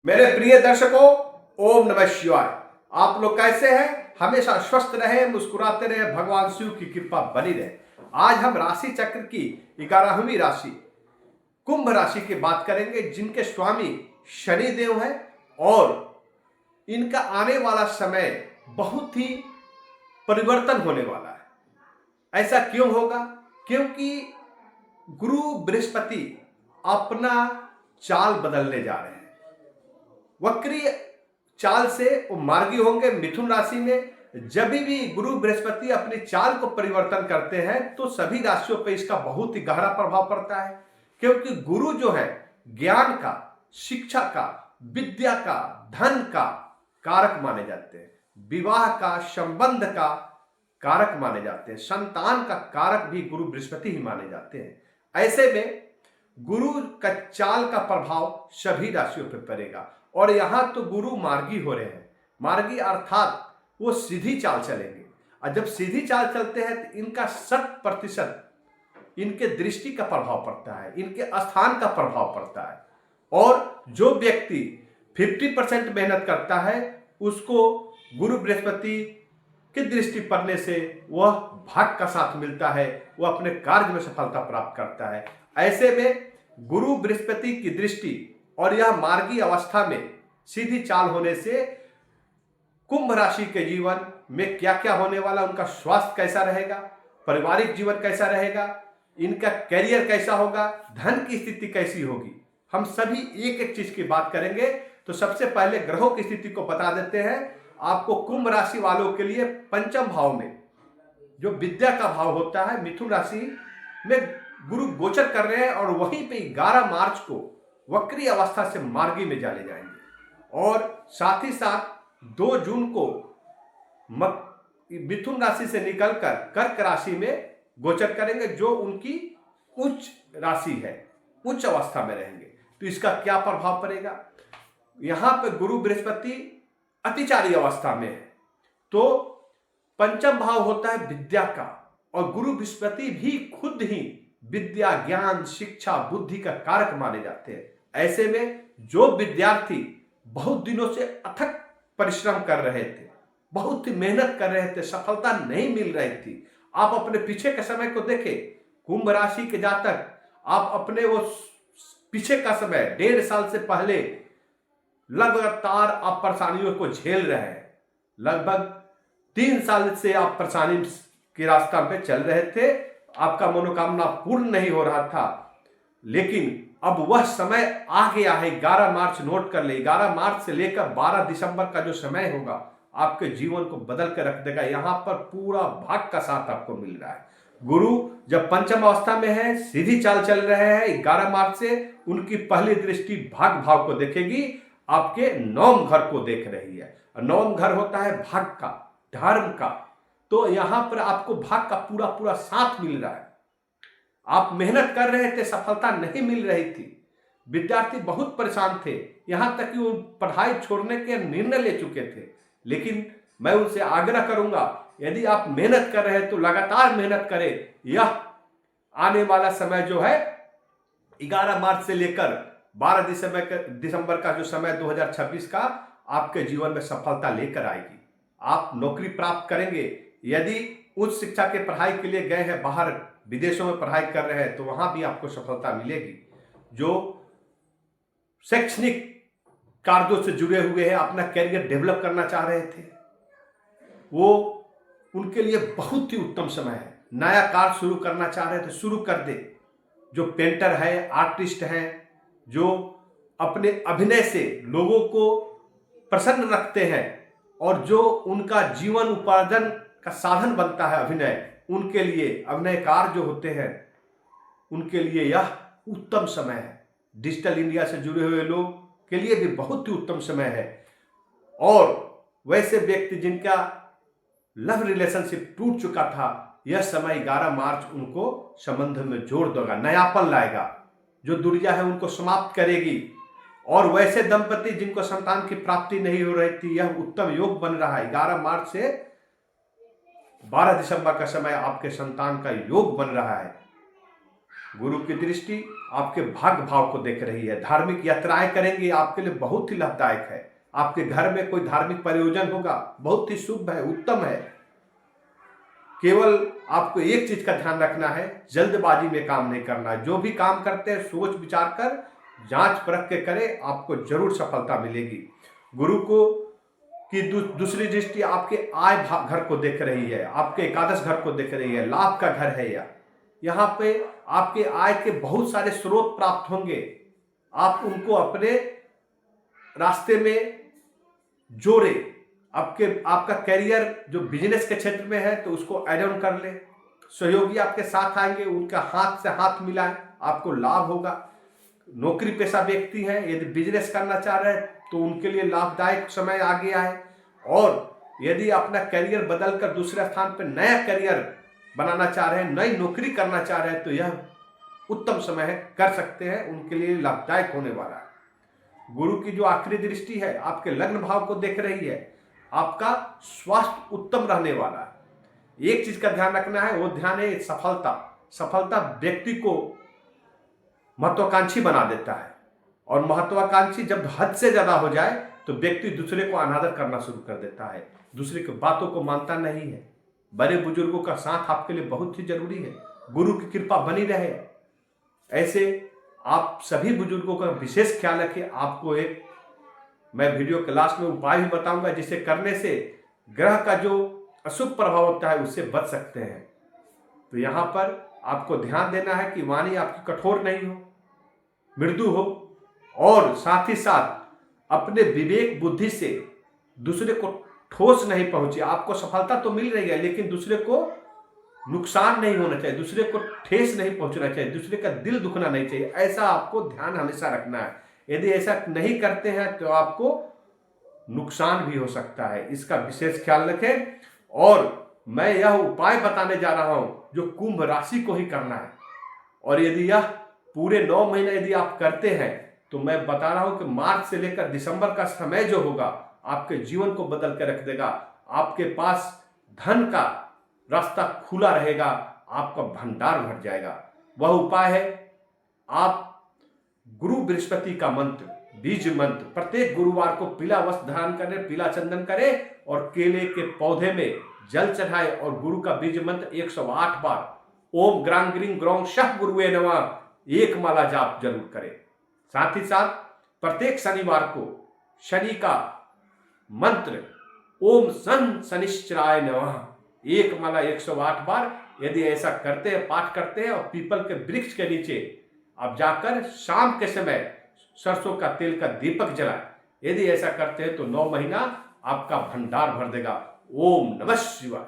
मेरे प्रिय दर्शकों, ओम नमः शिवाय। आप लोग कैसे हैं? हमेशा स्वस्थ रहे, मुस्कुराते रहे, भगवान शिव की कृपा बनी रहे। आज हम राशि चक्र की 11वीं राशि कुंभ राशि की बात करेंगे, जिनके स्वामी शनि देव हैं और इनका आने वाला समय बहुत ही परिवर्तन होने वाला है। ऐसा क्यों होगा? क्योंकि गुरु बृहस्पति अपना चाल बदलने जा रहे हैं। वक्रीय चाल से वो मार्गी होंगे मिथुन राशि में। जब भी गुरु बृहस्पति अपनी चाल को परिवर्तन करते हैं तो सभी राशियों पर इसका बहुत ही गहरा प्रभाव पड़ता है, क्योंकि गुरु जो है ज्ञान का, शिक्षा का, विद्या का, धन का कारक माने जाते हैं, विवाह का, संबंध का कारक माने जाते हैं, संतान का कारक भी गुरु बृहस्पति ही माने जाते हैं। ऐसे में गुरु का चाल का प्रभाव सभी राशियों पर पड़ेगा। और यहां तो गुरु मार्गी हो रहे हैं। मार्गी अर्थात वो सीधी चाल चलेंगे, और जब सीधी चाल चलते हैं तो इनका 100% इनके दृष्टि का प्रभाव पड़ता है, इनके स्थान का प्रभाव पड़ता है। और जो व्यक्ति 50% मेहनत करता है उसको गुरु बृहस्पति की दृष्टि पड़ने से वह भाग का साथ मिलता है, वह अपने कार्य में सफलता प्राप्त करता है। ऐसे में गुरु बृहस्पति की दृष्टि और यह मार्गी अवस्था में सीधी चाल होने से कुंभ राशि के जीवन में क्या क्या होने वाला, उनका स्वास्थ्य कैसा रहेगा, पारिवारिक जीवन कैसा रहेगा, इनका करियर कैसा होगा, धन की स्थिति कैसी होगी, हम सभी एक एक चीज की बात करेंगे। तो सबसे पहले ग्रहों की स्थिति को बता देते हैं आपको। कुंभ राशि वालों के लिए पंचम भाव में जो विद्या का भाव होता है, मिथुन राशि में गुरु गोचर कर रहे हैं और वहीं पे 11 मार्च को वक्री अवस्था से मार्गी में चले जाएंगे। और साथ ही साथ 2 जून को मिथुन राशि से निकलकर कर्क राशि में गोचर करेंगे, जो उनकी उच्च राशि है, उच्च अवस्था में रहेंगे। तो इसका क्या प्रभाव पड़ेगा? यहां पर गुरु बृहस्पति अतिचारी अवस्था में है, तो पंचम भाव होता है विद्या का, और गुरु बृहस्पति भी खुद ही विद्या, ज्ञान, शिक्षा, बुद्धि का कारक माने जाते हैं। ऐसे में जो विद्यार्थी बहुत दिनों से अथक परिश्रम कर रहे थे, बहुत ही मेहनत कर रहे थे, सफलता नहीं मिल रही थी, आप अपने पीछे के समय को देखें। कुंभ राशि के जातक आप अपने वो पीछे का समय 1.5 साल से पहले लगातार आप परेशानियों को झेल रहे हैं। लगभग 3 साल से आप परेशानी के रास्ता पे चल रहे थे, आपका मनोकामना पूर्ण नहीं हो रहा था, लेकिन अब वह समय आ गया है। 11 मार्च नोट कर ले, 11 मार्च से लेकर 12 दिसंबर का जो समय होगा आपके जीवन को बदल कर रख देगा। यहां पर पूरा भाग का साथ आपको मिल रहा है। गुरु जब पंचम अवस्था में है, सीधी चाल चल रहे हैं, 11 मार्च से उनकी पहली दृष्टि भाग भाव को देखेगी, आपके 9वें घर को देख रही है। 9वां घर होता है भाग का, धर्म का। तो यहां पर आपको भाग का पूरा पूरा साथ मिल रहा है। आप मेहनत कर रहे थे, सफलता नहीं मिल रही थी, विद्यार्थी बहुत परेशान थे, यहां तक कि वो पढ़ाई छोड़ने के निर्णय ले चुके थे। लेकिन मैं उनसे आग्रह करूंगा, यदि आप मेहनत कर रहे हैं तो लगातार मेहनत करें। यह आने वाला समय जो है 11 मार्च से लेकर 12 दिसंबर का जो समय 2026 का आपके जीवन में सफलता लेकर आएगी। आप नौकरी प्राप्त करेंगे। यदि उच्च शिक्षा के पढ़ाई के लिए गए हैं, बाहर विदेशों में पढ़ाई कर रहे हैं, तो वहां भी आपको सफलता मिलेगी। जो शैक्षणिक कार्यों से जुड़े हुए हैं, अपना करियर डेवलप करना चाह रहे थे, वो उनके लिए बहुत ही उत्तम समय है। नया कार्य शुरू करना चाह रहे थे, शुरू कर दे। जो पेंटर है, आर्टिस्ट हैं, जो अपने अभिनय से लोगों को प्रसन्न रखते हैं और जो उनका जीवन उपार्जन का साधन बनता है अभिनय, उनके लिए, अभिनयकार जो होते हैं उनके लिए यह उत्तम समय है। डिजिटल इंडिया से जुड़े हुए लोग के लिए भी बहुत ही उत्तम समय है। और वैसे व्यक्ति जिनका लव रिलेशनशिप टूट चुका था, यह समय 11 मार्च उनको संबंध में जोड़ देगा, नयापन लाएगा, जो दूरियां है उनको समाप्त करेगी। और वैसे दंपति जिनको संतान की प्राप्ति नहीं हो रही थी, यह उत्तम योग बन रहा है। 11 मार्च से 12 दिसंबर का समय आपके संतान का योग बन रहा है। गुरु की दृष्टि आपके भाग्य भाव को देख रही है। धार्मिक यात्राएं करेंगे, आपके लिए बहुत ही लाभदायक है। आपके घर में कोई धार्मिक प्रयोजन होगा, बहुत ही शुभ है, उत्तम है। केवल आपको एक चीज का ध्यान रखना है, जल्दबाजी में काम नहीं करना। जो भी काम करते हैं सोच विचार कर, जांच परख के करें, आपको जरूर सफलता मिलेगी। गुरु को की दूसरी दृष्टि आपके आय घर को देख रही है, आपके एकादश घर को देख रही है, लाभ का घर है यह। यहाँ पे आपके आय के बहुत सारे स्रोत प्राप्त होंगे, आप उनको अपने रास्ते में जोड़े। आपका कैरियर जो बिजनेस के क्षेत्र में है तो उसको ऐड ऑन कर ले। सहयोगी आपके साथ आएंगे, उनका हाथ से हाथ मिलाएं, आपको लाभ होगा। नौकरी पेशा व्यक्ति हैं, यदि बिजनेस करना चाह रहे हैं तो उनके लिए लाभदायक समय आ गया है। और यदि अपना करियर बदलकर दूसरे स्थान पर नया करियर बनाना चाह रहे हैं, नई नौकरी करना चाह रहे हैं, तो यह उत्तम समय है, कर सकते हैं, उनके लिए लाभदायक होने वाला है। गुरु की जो आखिरी दृष्टि है आपके लग्न भाव को देख रही है, आपका स्वास्थ्य उत्तम रहने वाला है। एक चीज का ध्यान रखना है, वो ध्यान है सफलता। सफलता व्यक्ति को महत्वाकांक्षी बना देता है, और महत्वाकांक्षी जब हद से ज्यादा हो जाए तो व्यक्ति दूसरे को अनादर करना शुरू कर देता है, दूसरे की बातों को मानता नहीं है। बड़े बुजुर्गों का साथ आपके लिए बहुत ही जरूरी है, गुरु की कृपा बनी रहे। ऐसे आप सभी बुजुर्गों का विशेष ख्याल रखें। आपको एक मैं वीडियो क्लास में उपाय भी बताऊंगा, जिसे करने से ग्रह का जो अशुभ प्रभाव होता है उससे बच सकते हैं। तो यहाँ पर आपको ध्यान देना है कि वाणी आपकी कठोर नहीं हो, मृदु हो, और साथ ही साथ अपने विवेक बुद्धि से दूसरे को ठोस नहीं पहुंचे। आपको सफलता तो मिल रही है, लेकिन दूसरे को नुकसान नहीं होना चाहिए, दूसरे को ठेस नहीं पहुंचना चाहिए, दूसरे का दिल दुखना नहीं चाहिए। ऐसा आपको ध्यान हमेशा रखना है। यदि ऐसा नहीं करते हैं तो आपको नुकसान भी हो सकता है, इसका विशेष ख्याल रखें। और मैं यह उपाय बताने जा रहा हूं जो कुंभ राशि को ही करना है, और यदि यह पूरे 9 महीने यदि आप करते हैं तो मैं बता रहा हूं कि मार्च से लेकर दिसंबर का समय जो होगा आपके जीवन को बदल के रख देगा। आपके पास धन का रास्ता खुला रहेगा, आपका भंडार भर जाएगा। वह उपाय है, आप गुरु बृहस्पति का मंत्र, बीज मंत्र, प्रत्येक गुरुवार को पीला वस्त्र धारण करें, पीला चंदन करें, और केले के पौधे में जल चढ़ाए और गुरु का बीज मंत्र 108 बार ओम ग्रां ग्रीं ग्रौं शः गुरुवे नमः एक माला जाप जरूर करें। साथ ही साथ प्रत्येक शनिवार को शनि का मंत्र ओम सन शनिश्चराय नमः एक माला 108 बार यदि ऐसा करते हैं, पाठ करते हैं, और पीपल के वृक्ष के नीचे आप जाकर शाम के समय सरसों का तेल का दीपक जलाएं। यदि ऐसा करते हैं तो 9 महीना आपका भंडार भर देगा। ओम नमः शिवाय।